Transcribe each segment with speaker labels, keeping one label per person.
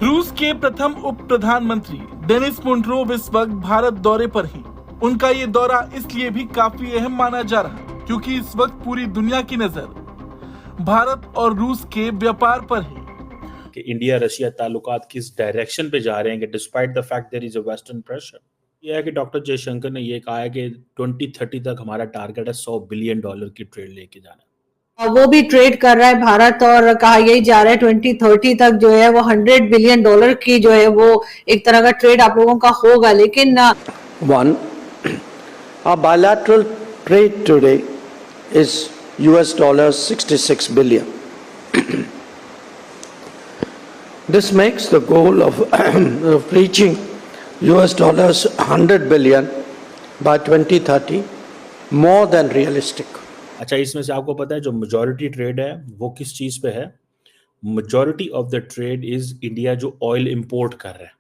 Speaker 1: रूस के प्रथम उप प्रधानमंत्री डेनिस मुंट्रोव इस वक्त भारत दौरे पर हैं। उनका ये दौरा इसलिए भी काफी अहम माना जा रहा है क्योंकि इस वक्त पूरी दुनिया की नजर भारत और रूस के व्यापार पर है
Speaker 2: कि इंडिया रशिया ताल्लुकात किस डायरेक्शन पे जा रहे हैं कि despite the fact there is a western pressure. यह है कि डॉक्टर जयशंकर ने ये कहा है कि 2030 तक हमारा टारगेट है $100 बिलियन की ट्रेड लेके जाना।
Speaker 3: वो भी ट्रेड कर रहा है भारत, और कहा यही जा रहा है 2030 तक जो है वो $100 बिलियन की जो है वो एक तरह का ट्रेड आप लोगों का होगा। लेकिन
Speaker 4: One, our bilateral trade today is $66 billion. This makes the goal of reaching $100 billion by 2030 more than realistic.
Speaker 2: अच्छा, इसमें से आपको पता है जो मेजॉरिटी ट्रेड है वो किस चीज पे है? Majority of the trade is India जो ऑयल इंपोर्ट कर रहा है।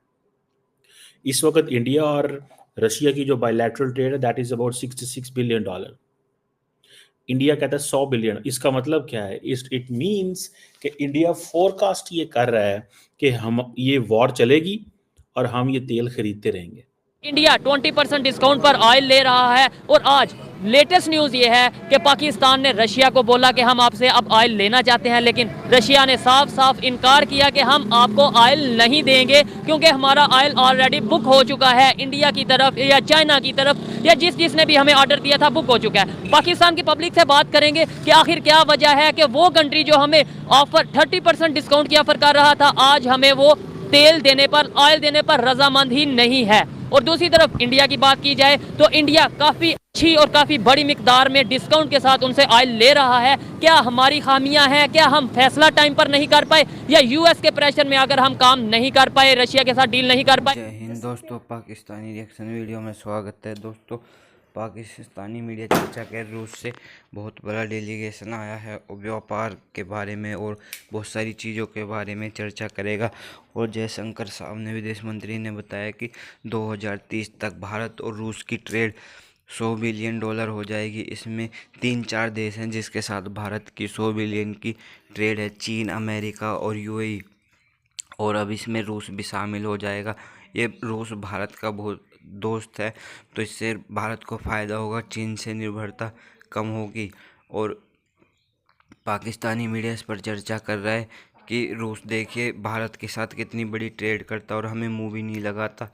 Speaker 2: इस वक्त इंडिया और रशिया की जो बायलैटरल ट्रेड है that is about $66 billion. India कहता है 100 बिलियन। इसका मतलब क्या है? इट मींस कि इंडिया फोरकास्ट ये कर रहा है कि हम ये वॉर चलेगी और हम ये तेल खरीदते रहेंगे।
Speaker 5: इंडिया 20% डिस्काउंट पर ऑयल ले रहा है और आज लेटेस्ट न्यूज़ ये है कि पाकिस्तान ने रशिया को बोला कि हम आपसे अब ऑयल लेना चाहते हैं, लेकिन रशिया ने साफ साफ इनकार किया कि हम आपको ऑयल नहीं देंगे क्योंकि हमारा ऑयल ऑलरेडी बुक हो चुका है इंडिया की तरफ या चाइना की तरफ या जिसने भी हमें ऑर्डर दिया था बुक हो चुका है। पाकिस्तान की पब्लिक से बात करेंगे कि आखिर क्या वजह है कि वो कंट्री जो हमें ऑफर 30% डिस्काउंट की ऑफर कर रहा था आज हमें वो तेल देने पर ऑयल देने पर रजामंद ही नहीं है। और दूसरी तरफ इंडिया की बात की जाए तो इंडिया काफ़ी अच्छी और काफ़ी बड़ी मिकदार में डिस्काउंट के साथ उनसे ऑयल ले रहा है। क्या हमारी खामियां हैं? क्या हम फैसला टाइम पर नहीं कर पाए या यूएस के प्रेशर में अगर हम काम नहीं कर पाए, रशिया के साथ डील नहीं कर पाए?
Speaker 6: जय हिंद दोस्तों, पाकिस्तानी रिएक्शन वीडियो में स्वागत है। दोस्तों, पाकिस्तानी मीडिया चर्चा के रूस से बहुत बड़ा डेलीगेशन आया है और व्यापार के बारे में और बहुत सारी चीज़ों के बारे में चर्चा करेगा। और जयशंकर साहब ने, विदेश मंत्री ने बताया कि 2030 तक भारत और रूस की ट्रेड $100 बिलियन हो जाएगी। इसमें 3-4 देश हैं जिसके साथ भारत की 100 बिलियन की ट्रेड है, चीन, अमेरिका और यूएई, और अब इसमें रूस भी शामिल हो जाएगा। ये रूस भारत का बहुत दोस्त है तो इससे भारत को फ़ायदा होगा, चीन से निर्भरता कम होगी। और पाकिस्तानी मीडिया इस पर चर्चा कर रहा है कि रूस देखिए भारत के साथ कितनी बड़ी ट्रेड करता और हमें मुंह भी नहीं लगाता।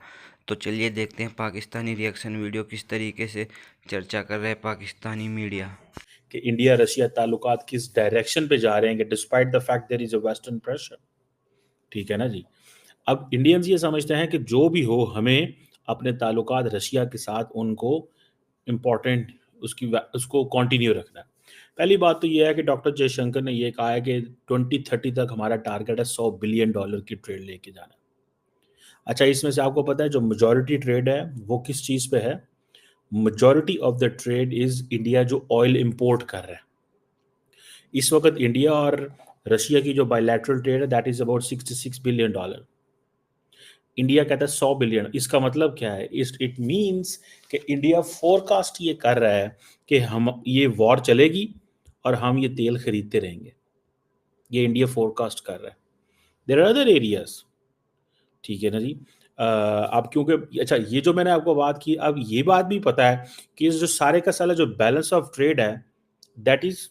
Speaker 6: तो चलिए देखते हैं पाकिस्तानी रिएक्शन वीडियो किस तरीके से चर्चा कर रहा है पाकिस्तानी मीडिया
Speaker 2: कि इंडिया रशिया ताल्लुकात किस डायरेक्शन पे जा रहे हैं कि despite the fact there is a western pressure. ठीक है ना जी। अब इंडियंस ये समझते हैं कि जो भी हो हमें अपने ताल्लुकात रशिया के साथ उनको इम्पोर्टेंट उसको कंटिन्यू रखना है। पहली बात तो ये है कि डॉक्टर जयशंकर ने ये कहा है कि 2030 तक हमारा टारगेट है $100 बिलियन की ट्रेड लेके जाना। अच्छा, इसमें से आपको पता है जो मेजॉरिटी ट्रेड है वो किस चीज़ पे है? Majority of the trade is India जो ऑयल इंपोर्ट कर रहा है। इस वक्त इंडिया और रशिया की जो बायलैटरल ट्रेड है that is about $66 billion. India कहता है 100 बिलियन। इसका मतलब क्या है? इट मींस कि इंडिया फोरकास्ट ये कर रहा है कि हम ये वॉर चलेगी और हम ये तेल खरीदते रहेंगे। ये इंडिया फोरकास्ट कर रहा है। There are other areas. ठीक है ना जी। अब क्योंकि अच्छा ये जो मैंने आपको बात की, अब ये बात भी पता है कि इस जो सारे का सारा जो बैलेंस ऑफ ट्रेड है दैट इज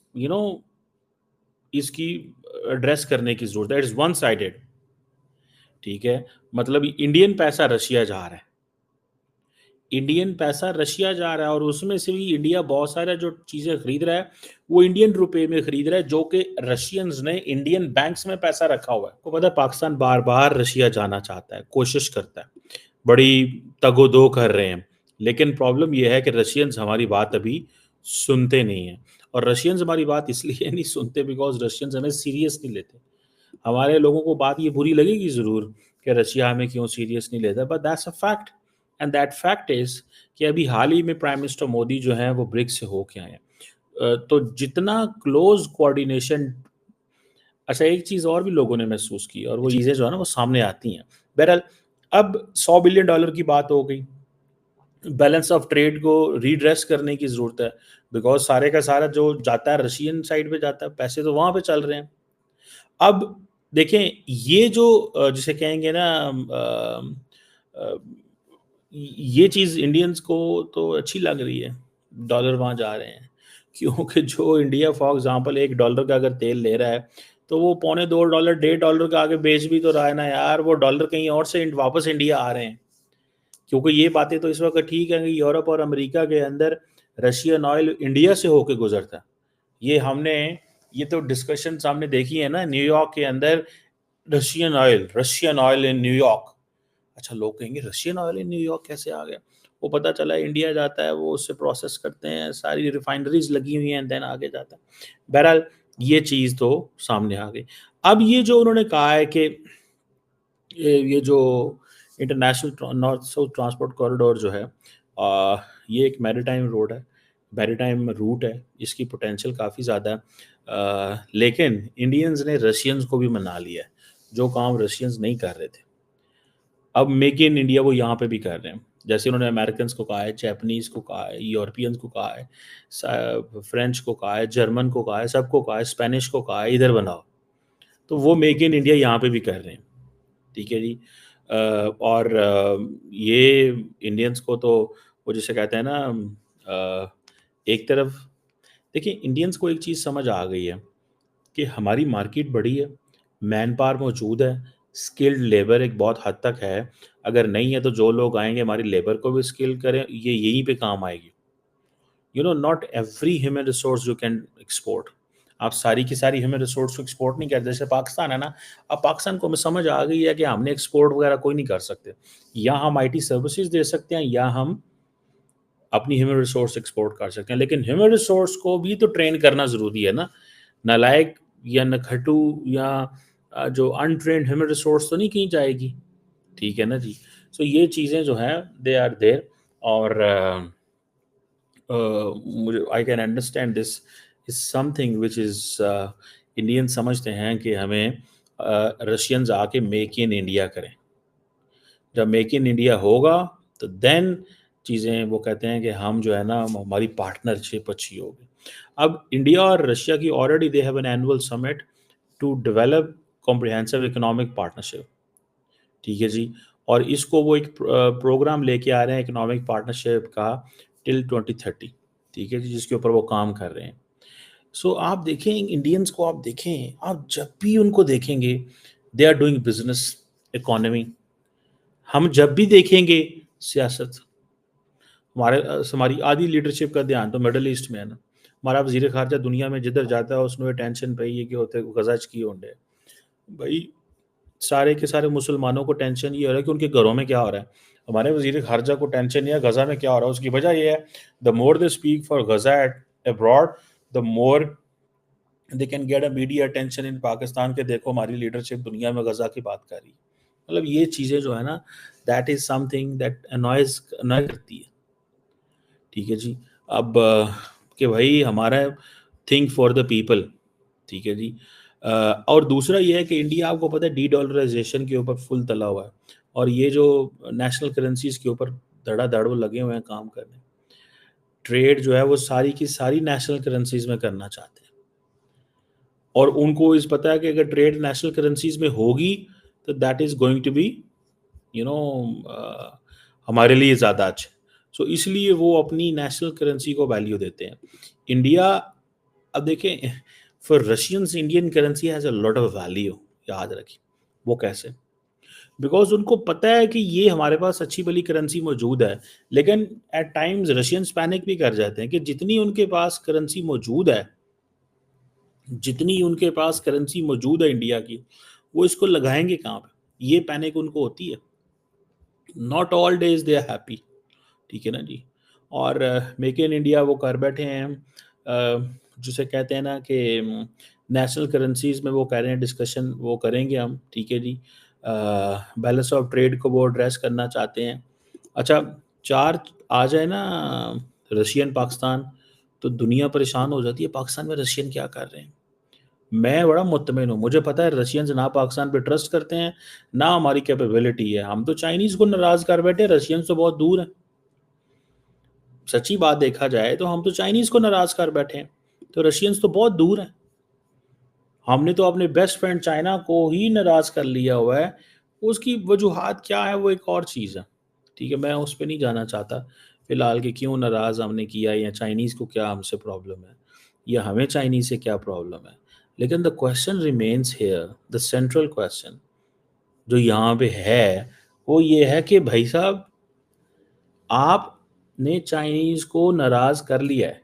Speaker 2: इसकी एड्रेस करने की जरूरत है। It's one sided. ठीक है, मतलब इंडियन पैसा रशिया जा रहा है, इंडियन पैसा रशिया जा रहा है और उसमें से भी इंडिया बहुत सारा जो चीज़ें खरीद रहा है वो इंडियन रुपए में खरीद रहा है जो कि रशियंस ने इंडियन बैंक्स में पैसा रखा हुआ है। को पता है पाकिस्तान बार बार रशिया जाना चाहता है, कोशिश करता है, बड़ी तगोदो कर रहे हैं, लेकिन प्रॉब्लम यह है कि रशियंस हमारी बात अभी सुनते नहीं हैं। और रशियंस हमारी बात इसलिए नहीं सुनते बिकॉज रशियंस हमें सीरियस नहीं लेते। हमारे लोगों को बात ये बुरी लगेगी ज़रूर कि रशिया हमें क्यों सीरियस नहीं लेता, but that's a fact and that fact is कि अभी हाल ही में प्राइम मिनिस्टर मोदी जो हैं वो ब्रिक्स से होके आए हैं। तो जितना क्लोज कोऑर्डिनेशन, अच्छा एक चीज़ और भी लोगों ने महसूस की और वो चीज़ें जो है ना वो सामने आती हैं। बहरहाल अब $100 बिलियन की बात हो गई, बैलेंस ऑफ ट्रेड को रीड्रेस करने की ज़रूरत है बिकॉज सारे का सारा जो जाता है रशियन साइड पे जाता है, पैसे तो वहाँ पे चल रहे हैं। अब देखें ये जो जिसे कहेंगे ना ये चीज़ इंडियंस को तो अच्छी लग रही है, डॉलर वहाँ जा रहे हैं, क्योंकि जो इंडिया फॉर एग्जांपल $1 का अगर तेल ले रहा है तो वो $2.25 $1.5 का आगे बेच भी तो रहा है ना यार, वो डॉलर कहीं और से वापस इंडिया आ रहे हैं। क्योंकि ये बातें तो इस वक्त ठीक है कि यूरोप और अमेरिका के अंदर रशियन ऑयल इंडिया से होके गुजरता, ये तो डिस्कशन सामने देखी है ना, न्यूयॉर्क के अंदर रशियन ऑयल इन न्यूयॉर्क। अच्छा, लोग कहेंगे रशियन ऑयल इन न्यूयॉर्क कैसे आ गया? वो पता चला इंडिया जाता है, वो उससे प्रोसेस करते हैं, सारी रिफाइनरीज लगी हुई हैं, देन आगे जाता है। बहरहाल ये चीज़ तो सामने आ गई। अब ये जो उन्होंने कहा है कि ये जो international north south transport corridor जो है, ये एक मैरीटाइम रोड है, मैरीटाइम रूट है, इसकी पोटेंशियल काफ़ी ज़्यादा है, लेकिन इंडियंस ने रशियंस को भी मना लिया है, जो काम रशियंस नहीं कर रहे थे। अब मेक इन इंडिया वो यहाँ पे भी कर रहे हैं, जैसे उन्होंने अमेरिकन को कहा है, जैपनीज़ को कहा है, यूरोपियंस को कहा है, फ्रेंच को कहा है, जर्मन को कहा है, सबको कहा है, स्पेनिश को कहा है इधर बनाओ, तो वो मेक इन इंडिया यहाँ पे भी कर रहे हैं। ठीक है जी। और ये इंडियंस को तो वो जिसे कहते हैं ना, एक तरफ देखिए इंडियंस को एक चीज़ समझ आ गई है कि हमारी मार्केट बड़ी है, मैन पावर मौजूद है, स्किल्ड लेबर एक बहुत हद तक है, अगर नहीं है तो जो लोग आएंगे हमारी लेबर को भी स्किल करें, ये यहीं पे काम आएगी। Not every human resource you can export, आप सारी की सारी ह्यूमन रिसोर्स को एक्सपोर्ट नहीं करते। जैसे पाकिस्तान है ना, अब पाकिस्तान को हमें समझ आ गई है कि हमने एक्सपोर्ट वगैरह कोई नहीं कर सकते, या हम आईटी सर्विसेज दे सकते हैं या हम अपनी ह्यूमन रिसोर्स एक्सपोर्ट कर सकते हैं, लेकिन ह्यूमन रिसोर्स को भी तो ट्रेन करना ज़रूरी है ना। नालायक या नखटू या जो अनट्रेंड ह्यूमन रिसोर्स तो नहीं कहीं जाएगी, ठीक है ना जी। सो ये चीज़ें जो हैं दे आर देयर, और मुझे I can understand this is something which is Indian समझते हैं कि हमें रशियंस आके मेक इन इंडिया करें। जब मेक इन इंडिया होगा तो देन चीज़ें वो कहते हैं कि हम जो है ना हमारी पार्टनरशिप अच्छी होगी। अब इंडिया और रशिया की already they have an annual summit to develop comprehensive economic partnership, ठीक है जी। और इसको वो एक प्रोग्राम लेके आ रहे हैं इकोनॉमिक पार्टनरशिप का टिल 2030, ठीक है जी, जिसके ऊपर वो काम कर रहे हैं। सो आप देखें इंडियंस को, आप देखें, आप जब भी उनको देखेंगे they are doing business, economy. हम जब भी देखेंगे सियासत, हमारी आधी लीडरशिप का ध्यान तो मिडल ईस्ट में है ना। हमारा वज़ीर ख़ारजा दुनिया में जिधर जाता है उसमें टेंशन पे ही है कि होते गज़ा की होंडे भाई, सारे के सारे मुसलमानों को टेंशन ये हो रहा है कि उनके घरों में क्या हो रहा है। हमारे वज़ीर ख़ारजा को टेंशन नहीं है गज़ा में क्या हो रहा है। उसकी वजह ये है, the more they speak for Gaza at abroad, the more they can get a media attention in Pakistan के देखो हमारी लीडरशिप दुनिया में गज़ा की बात कर रही है। मतलब ये चीज़ें जो है ना, दैट इज़ समथिंग दैट अनॉय करती है, ठीक है जी। अब कि भाई हमारा थिंक फॉर द पीपल, ठीक है जी। और दूसरा ये है कि इंडिया आपको पता है डी डॉलराइजेशन के ऊपर फुल तला हुआ है, और ये जो नेशनल करेंसीज के ऊपर धड़ाधड़ वो लगे हुए हैं काम करने। ट्रेड जो है वो सारी की सारी नेशनल करेंसीज में करना चाहते हैं, और उनको इस पता है कि अगर ट्रेड नेशनल करेंसीज में होगी तो that is going to be हमारे लिए ज़्यादा अच्छा। सो इसलिए वो अपनी नेशनल करेंसी को वैल्यू देते हैं। इंडिया, अब देखें, for Russians Indian currency has a lot of value, याद रखिए। वो कैसे? बिकॉज उनको पता है कि ये हमारे पास अच्छी भली करेंसी मौजूद है, लेकिन एट टाइम्स रशियंस पैनिक भी कर जाते हैं कि जितनी उनके पास करेंसी मौजूद है, इंडिया की, वो इसको लगाएंगे कहाँ पे, ये पैनिक उनको होती है। Not all days they are happy, ठीक है ना जी। और मेक इन इंडिया वो कर बैठे हैं, जिसे कहते हैं ना कि नेशनल करेंसीज में वो कह रहे हैं डिस्कशन वो करेंगे हम, ठीक है जी। बैलेंस ऑफ ट्रेड को वो एड्रेस करना चाहते हैं। अच्छा, 4 आ जाए ना रशियन पाकिस्तान, तो दुनिया परेशान हो जाती है पाकिस्तान में रशियन क्या कर रहे हैं। मैं बड़ा मुतमिन हूँ, मुझे पता है रशियंस ना पाकिस्तान पे ट्रस्ट करते हैं ना हमारी कैपेबिलिटी है। हम तो चाइनीज़ को नाराज़ कर बैठे, रशियंस तो बहुत दूर हैं। सच्ची बात देखा जाए तो हम तो चाइनीज़ को नाराज़ कर बैठे हैं, तो रशियंस तो बहुत दूर हैं। हमने तो अपने बेस्ट फ्रेंड चाइना को ही नाराज कर लिया हुआ है। उसकी वजूहात क्या है वो एक और चीज़ है, ठीक है, मैं उस पर नहीं जाना चाहता फिलहाल कि क्यों नाराज़ हमने किया या चाइनीज़ को क्या हमसे प्रॉब्लम है या हमें चाइनीज़ से क्या प्रॉब्लम है। लेकिन the question remains here, the central question जो यहाँ पे है वो ये है कि भाई साहब आपने चाइनीज़ को नाराज़ कर लिया है,